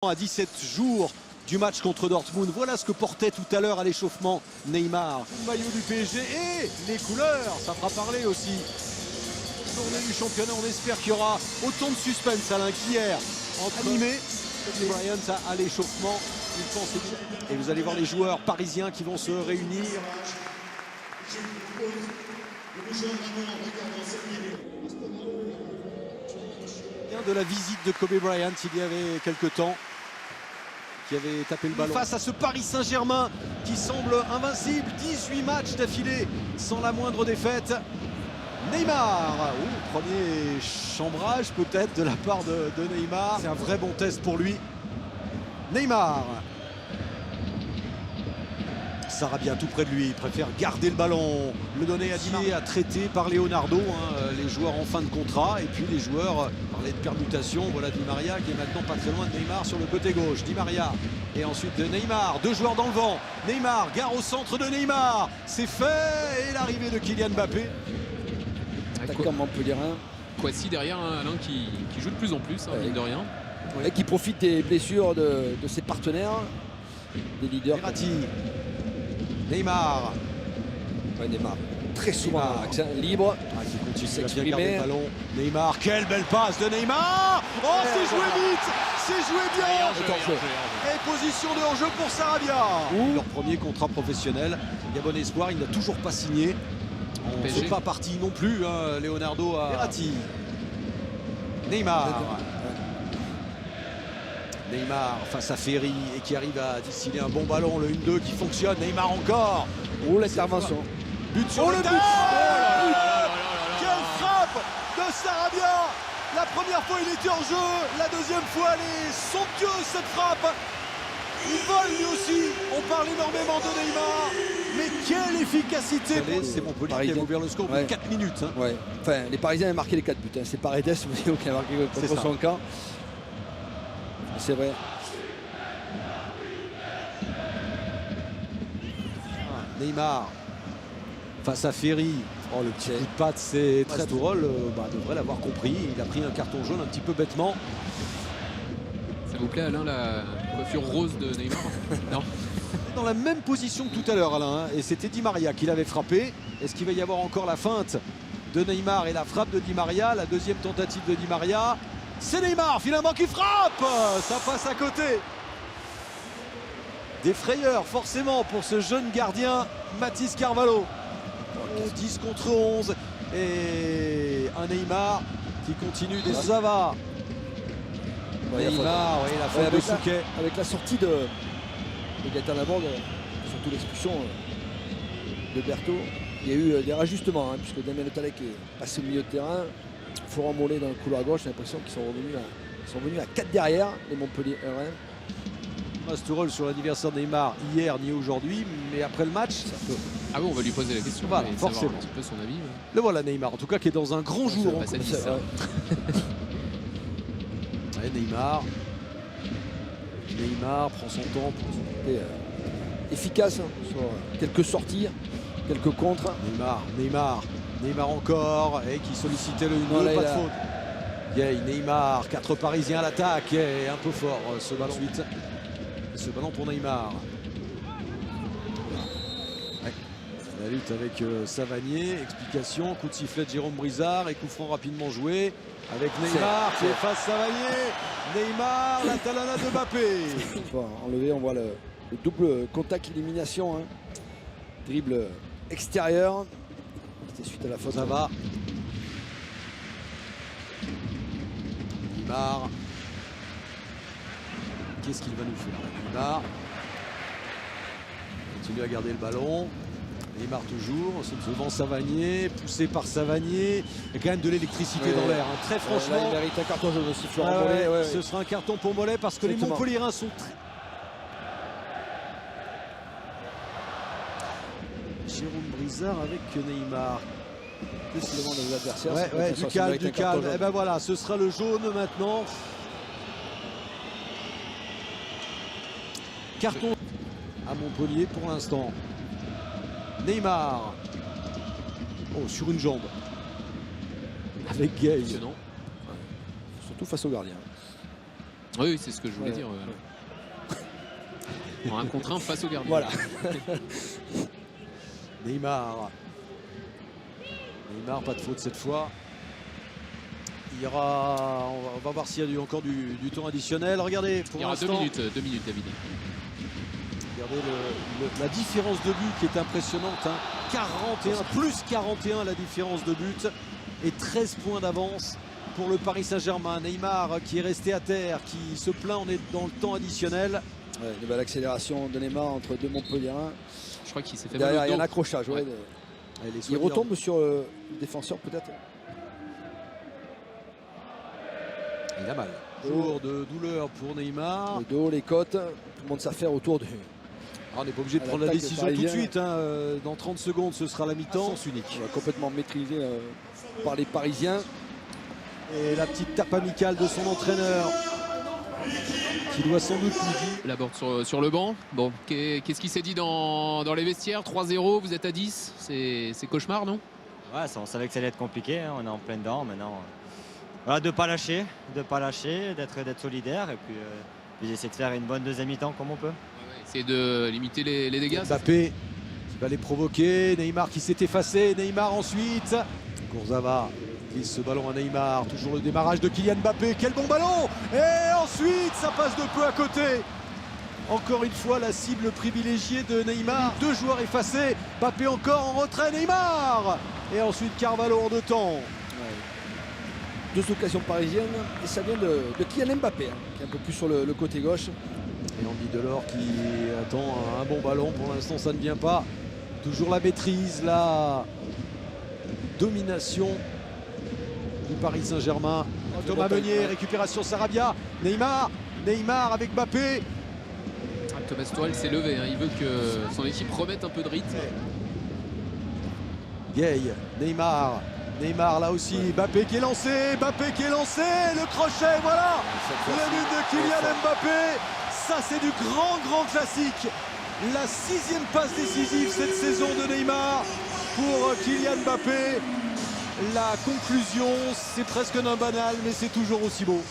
À 17 jours du match contre Dortmund, voilà ce que portait tout à l'heure à l'échauffement Neymar. Le maillot du PSG et les couleurs, ça fera parler aussi. Journée du championnat, on espère qu'il y aura autant de suspense Alain qu'hier. Animé, Bryant à l'échauffement, il pense. Et vous allez voir les joueurs parisiens qui vont se réunir. De la visite de Kobe Bryant il y avait quelques temps, qui avait tapé le ballon face à ce Paris Saint-Germain qui semble invincible. 18 matchs d'affilée sans la moindre défaite. Neymar, premier chambrage peut-être de la part de Neymar. C'est un vrai bon test pour lui. Neymar, Sarabia tout près de lui, il préfère garder le ballon, le donner à Di à traiter par Leonardo, les joueurs en fin de contrat, et puis les joueurs parlaient de permutation. Voilà Di Maria qui est maintenant pas très loin de Neymar sur le côté gauche. Di Maria et ensuite de Neymar, deux joueurs dans le vent. Neymar, gare au centre de Neymar, c'est fait, et l'arrivée de Kylian Mbappé. Attaquant montpellierin. Kouassi derrière, Alain qui joue de plus en plus, mine de rien. Et qui profite des blessures de ses partenaires, des leaders. Verratti. Neymar. Ouais, Neymar. Très souvent, accent libre. Qui continue à bien s'exprimer. garder le ballon. Neymar, quelle belle passe de Neymar. Oh, c'est joué vite, c'est joué bien. Et position de hors-jeu pour Sarabia. Leur premier contrat professionnel. Il y a bon espoir, il n'a toujours pas signé. On ne fait pas partie non plus, Leonardo à Verratti. Neymar. Neymar face à Ferry et qui arrive à distiller un bon ballon, le 1-2 qui fonctionne. Neymar encore. Oh, l'intervention. But sur le but. Quelle frappe de Sarabia. La première fois il était en jeu, la deuxième fois elle est somptueuse cette frappe. Il vole lui aussi. On parle énormément de Neymar, mais quelle efficacité. C'est Montpellier qui a ouvert le score au bout de 4 minutes. Ouais. Enfin, les Parisiens avaient marqué les 4 buts. C'est Paredes qui a marqué contre son camp. C'est vrai. Neymar face à Ferry. Oh, le petit coup de patte, c'est très Tourelle devrait l'avoir compris. Il a pris un carton jaune un petit peu bêtement. Ça vous plaît, Alain, la coiffure rose de Neymar? Non. Dans la même position que tout à l'heure, Alain, et c'était Di Maria qui l'avait frappé. Est-ce qu'il va y avoir encore la feinte de Neymar et la frappe de Di Maria? La deuxième tentative de Di Maria. C'est Neymar finalement qui frappe. Ça passe à côté. Des frayeurs forcément pour ce jeune gardien Mathis Carvalho. 10 contre 11 et un Neymar qui continue des Zava. Neymar, oui, la faute de Souquet. Avec la sortie de Gaëtan Laborde, surtout l'expulsion de Berthaud, il y a eu des rajustements, puisque Damien Le Tallec est passé au milieu de terrain. Florent Mollet dans le couloir gauche, j'ai l'impression qu'ils sont revenus à 4 derrière, les Montpellier. Tourelle sur l'anniversaire de Neymar hier ni aujourd'hui, mais après le match, ça peut... Ah oui, on va lui poser la question, voilà, forcément. Un petit peu son avis. Le voilà Neymar, en tout cas qui est dans un grand jour. Neymar prend son temps pour être efficace sur quelques sorties, quelques contres. Neymar encore, et qui sollicitait le 1-2, pas de faute. Neymar, 4 Parisiens à l'attaque, et un peu fort ce ballon. Ensuite, ce ballon pour Neymar. La lutte avec Savanier, explication, coup de sifflet de Jérôme Brizard et coup franc rapidement joué avec Neymar qui efface Savanier. Neymar, la talana de Mbappé. Enlevé, on voit le double contact élimination. Dribble extérieur. C'était suite à la faute. Ça va. Neymar. Qu'est-ce qu'il va nous faire? Neymar continue à garder le ballon. Neymar toujours, devant Savanier, poussé par Savanier. Il y a quand même de l'électricité dans l'air. Très franchement. Là, il mérite un carton jaune aussi, Florent Mollet. Ce sera un carton pour Mollet parce que les Montpelliérains sont très... Jérôme Brizard avec Neymar. Qu'est-ce qu'il demande aux adversaires? Du calme. Et ben voilà, ce sera le jaune maintenant. Carton à Montpellier pour l'instant. Neymar. Oh, sur une jambe. Avec Gay. Surtout face au gardien. Oui, c'est ce que je voulais dire. En 1 contre 1 face au gardien. Voilà. Neymar. Neymar, pas de faute cette fois. Il y aura, on va voir s'il y a encore du temps additionnel. Regardez, pour Il y aura 2 l'instant, minutes, David. regardez la différence de but qui est impressionnante. Hein. 41, plus 41 la différence de but. Et 13 points d'avance pour le Paris Saint-Germain. Neymar qui est resté à terre, qui se plaint, on est dans le temps additionnel. Ouais, nouvelle accélération de Neymar entre deux Montpelliérains. Je crois qu'il s'est fait Derrière, mal il y au a un dos. accrochage. Ouais. Ouais, Il retombe sur le défenseur peut-être. Il a mal. Jour de douleur pour Neymar. Le dos, les côtes, tout le monde s'affaire autour de. Ah, on n'est pas obligé de prendre la l'attaque décision tout de parisienne. suite. Hein. Dans 30 secondes, ce sera la mi-temps. Sens unique. Complètement maîtrisé par les Parisiens. Et la petite tape amicale de son entraîneur qui doit sans doute lui dire. Laborde sur le banc. Bon, qu'est-ce qui s'est dit dans les vestiaires? 3-0, vous êtes à 10. C'est cauchemar, non? Ouais, on savait que ça allait être compliqué, hein, on est en plein dedans maintenant. Voilà, de ne pas lâcher, d'être solidaire et puis essayer de faire une bonne deuxième mi-temps comme on peut. Essayer de limiter les dégâts. Mbappé qui va les provoquer. Neymar qui s'est effacé. Neymar ensuite. Kurzawa glisse ce ballon à Neymar. Toujours le démarrage de Kylian Mbappé. Quel bon ballon! Et ensuite, ça passe de peu à côté. Encore une fois, la cible privilégiée de Neymar. 2 joueurs effacés. Mbappé encore en retrait. Neymar! Et ensuite, Carvalho en 2 temps. Ouais. 2 occasions parisiennes et ça vient de Kylian Mbappé, hein, qui est un peu plus sur le côté gauche. Et Andy Delors qui attend un bon ballon. Pour l'instant, ça ne vient pas. Toujours la maîtrise, la domination du Paris Saint-Germain. Thomas Meunier, récupération Sarabia. Neymar avec Mbappé. Thomas Tuchel s'est levé. Hein. Il veut que son équipe remette un peu de rythme. Gay, Neymar là aussi. Mbappé qui est lancé. Le crochet, voilà. Le but de Kylian Mbappé. Ça, c'est du grand classique. La 6e passe décisive cette saison de Neymar pour Kylian Mbappé. La conclusion, c'est presque un banal, mais c'est toujours aussi beau.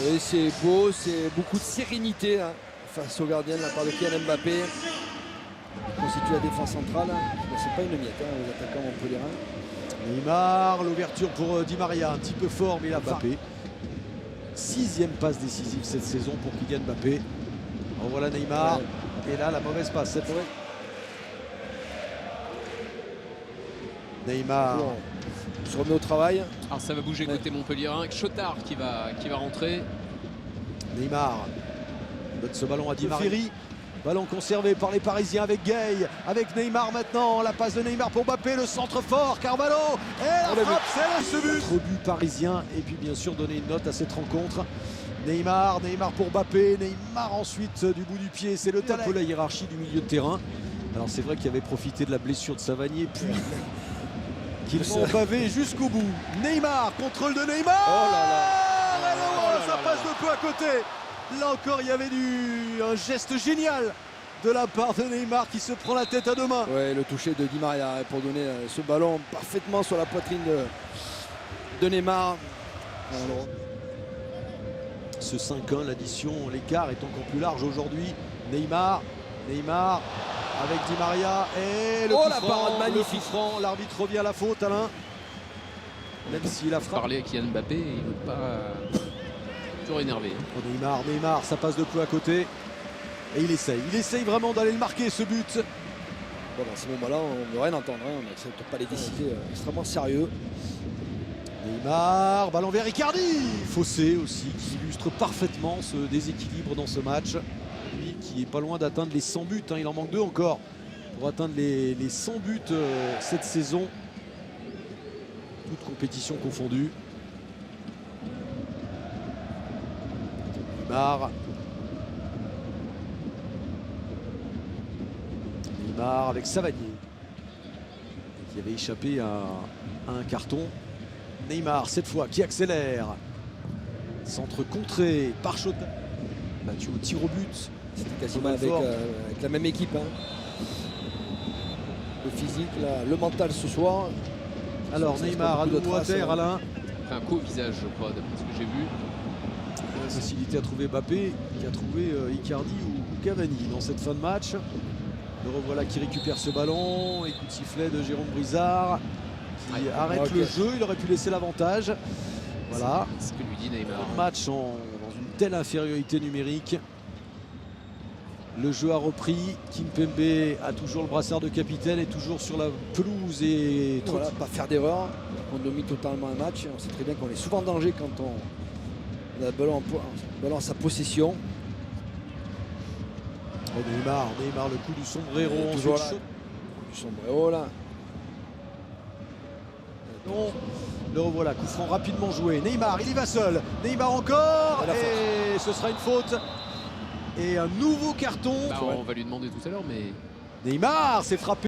Et c'est beau, c'est beaucoup de sérénité hein, face au gardien de la part de Kylian Mbappé. Il constitue la défense centrale. C'est pas une miette hein, aux attaquants montpelliérains. Neymar, l'ouverture pour Di Maria, un petit peu fort, mais il a Mbappé. 6e passe décisive cette saison pour Kylian Mbappé. En voilà Neymar. Ouais. Et là, la mauvaise passe cette fois. Neymar. Bon, on se remet au travail. Alors ça va bouger côté Montpelliérain avec Chotard qui va rentrer. Neymar donne ce ballon à Di Maria. Ballon conservé par les Parisiens avec Gay, avec Neymar maintenant. La passe de Neymar pour Mbappé, le centre fort, Carvalho. Et la frappe, c'est ce but. Trop but parisien. Et puis bien sûr donner une note à cette rencontre. Neymar pour Mbappé. Neymar ensuite du bout du pied. C'est le un peu la hiérarchie du milieu de terrain. Alors c'est vrai qu'il avait profité de la blessure de Savanier, puis qu'ils sont pavés jusqu'au bout. Neymar, contrôle de Neymar. Oh là là. Ça passe de peu à côté. Là encore, il y avait un geste génial de la part de Neymar qui se prend la tête à 2 mains. Ouais, le toucher de Di Maria pour donner ce ballon parfaitement sur la poitrine de Neymar. Alors, ce 5-1, l'addition, l'écart est encore plus large aujourd'hui. Neymar avec Di Maria et le coup la franc, parade magnifique. L'arbitre revient à la faute, Alain. Même s'il a frappé. Parler à Kylian Mbappé, il ne veut pas. Toujours énervé. Hein. Oh, Neymar, ça passe de peu à côté. Et il essaye vraiment d'aller le marquer ce but. Bon, dans ces moments-là, on ne veut rien entendre. Hein. On n'accepte pas les décider extrêmement sérieux. Neymar, ballon vers Icardi. Fossé aussi, qui illustre parfaitement ce déséquilibre dans ce match. Lui qui est pas loin d'atteindre les 100 buts. Hein. Il en manque 2 encore pour atteindre les 100 buts cette saison. Toute compétition confondue. Neymar avec Savanier qui avait échappé à un carton. Neymar cette fois qui accélère. Centre contré par Chotard. Battu au tir au but. C'était quasiment avec la même équipe. Hein. Le physique, le mental ce soir. Alors Neymar à nouveau à terre, Alain. Un coup au visage, je crois, d'après ce que j'ai vu. facilité à trouver Mbappé, qui a trouvé Icardi ou Cavani dans cette fin de match. Le revoilà qui récupère ce ballon et coup de sifflet de Jérôme Brizard qui arrête le jeu. Il aurait pu laisser l'avantage. Voilà. C'est ce que lui dit Neymar. Match dans une telle infériorité numérique. Le jeu a repris. Kimpembe a toujours le brassard de capitaine et toujours sur la pelouse et Voilà, pas faire d'erreur. On domine totalement un match. On sait très bien qu'on est souvent en danger quand on a le ballon à sa possession. Oh, Neymar, le coup du sombrero. Toujours ensuite là. Du sombrero là. Non, le revoilà, coup franc rapidement joué. Neymar, il y va seul. Neymar encore. Et ce sera une faute. Et un nouveau carton. On va lui demander tout à l'heure, mais Neymar s'est frappé.